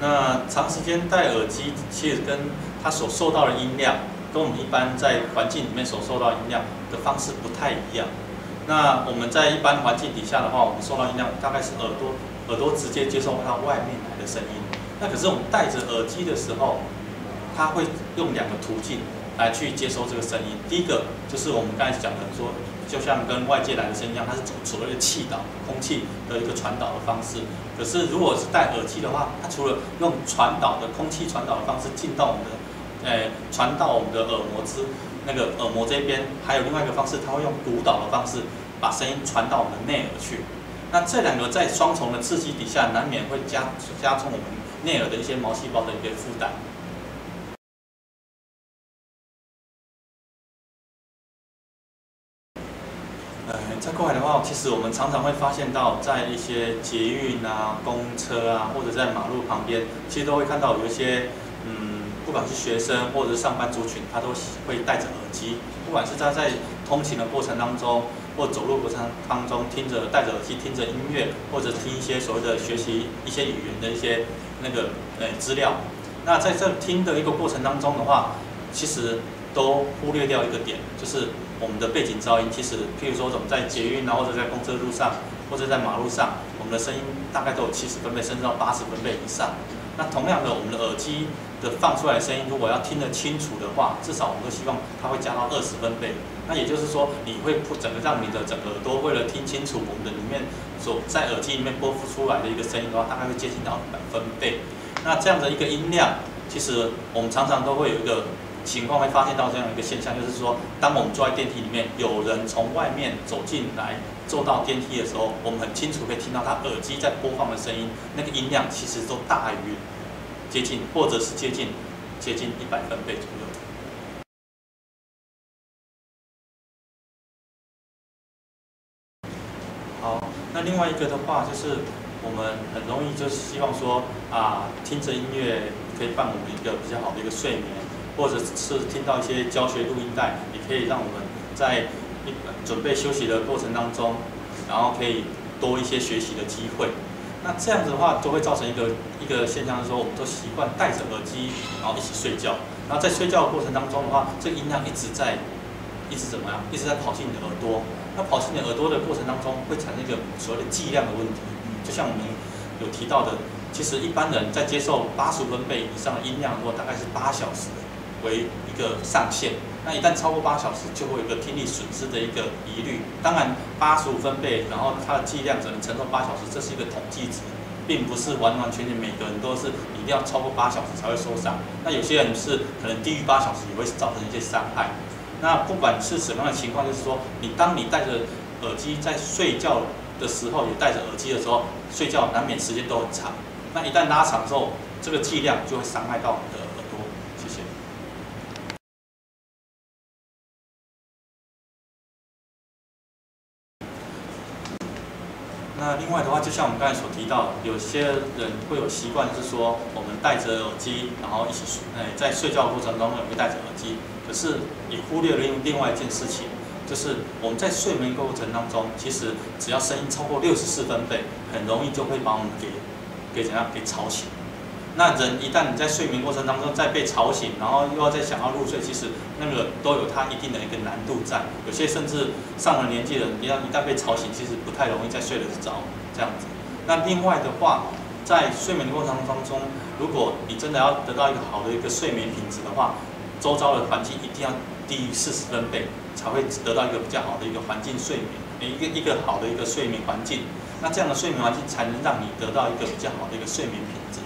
那长时间戴耳机，其实跟它所受到的音量，跟我们一般在环境里面所受到的音量的方式不太一样。那我们在一般环境底下的话，我们受到音量大概是耳朵直接接收到外面来的声音。那可是我们戴着耳机的时候，它会用两个途径来去接收这个声音。第一个就是我们刚才讲的说，就像跟外界来的声音一样，它是走所谓的气导、空气的一个传导的方式。可是如果是戴耳机的话，它除了用传导的空气传导的方式进到我们的，传到我们的耳膜这边，还有另外一个方式，它会用鼓导的方式把声音传到我们的内耳去。那这两个在双重的刺激底下，难免会加重我们内耳的一些毛细胞的一个负担。再过来的话，其实我们常常会发现到，在一些捷运啊、公车啊，或者在马路旁边，其实都会看到有一些，不管是学生或者是上班族群，他都会戴着耳机，不管是他在通勤的过程当中，或走路过程当中，戴着耳机听着音乐，或者听一些所谓的学习一些语言的一些资料。那在这听的一个过程当中的话，其实都忽略掉一个点，就是我们的背景噪音。其实，譬如说我们在捷运啊，或者在公车路上，或者在马路上，我们的声音大概都有70分贝，甚至到80分贝以上。那同样的，我们的耳机的放出来的声音，如果要听得清楚的话，至少我们都希望它会加到20分贝。那也就是说，你会让你的整个耳朵为了听清楚我们的里面在耳机里面播放出来的一个声音的话，大概会接近到100分贝。那这样的一个音量，其实我们常常都会有一个情况会发现到这样一个现象，就是说，当我们坐在电梯里面，有人从外面走进来，坐到电梯的时候，我们很清楚可以听到他耳机在播放的声音，那个音量其实都大于接近100分贝左右。好，那另外一个的话，就是我们很容易就是希望说听着音乐可以伴我们一个比较好的一个睡眠。或者是听到一些教学录音带，也可以让我们在准备休息的过程当中，然后可以多一些学习的机会。那这样子的话，就会造成一个现象，就是说我们都习惯戴着耳机，然后一起睡觉。然后在睡觉的过程当中的话，这个音量一直在跑进你的耳朵。那跑进你的耳朵的过程当中，会产生一个所谓的剂量的问题。就像我们有提到的，其实一般人在接受80分贝以上的音量的时候，大概是8小时为一个上限，那一旦超过8小时，就会有一个听力损失的一个疑虑。当然，85分贝，然后它的剂量只能承受8小时，这是一个统计值，并不是完全每个人都是一定要超过8小时才会受伤。那有些人是可能低于8小时也会造成一些伤害。那不管是什么样的情况，就是说，当你戴着耳机在睡觉的时候，也戴着耳机的时候，睡觉难免时间都很长。那一旦拉长之后，这个剂量就会伤害到你的耳朵。谢谢。那另外的话，就像我们刚才所提到，有些人会有习惯，就是说我们戴着耳机，然后一起在睡觉的过程中也会戴着耳机，可是也忽略了另外一件事情，就是我们在睡眠过程当中，其实只要声音超过64分贝，很容易就会把我们给吵醒。那人一旦你在睡眠过程当中再被吵醒，然后又要再想要入睡，其实那个都有它一定的一个难度在。有些甚至上了年纪的人，一旦被吵醒，其实不太容易再睡得着这样子。那另外的话，在睡眠的过程当中，如果你真的要得到一个好的一个睡眠品质的话，周遭的环境一定要低于40分贝，才会得到一个比较好的一个环境睡眠，一个好的一个睡眠环境。那这样的睡眠环境才能让你得到一个比较好的一个睡眠品质。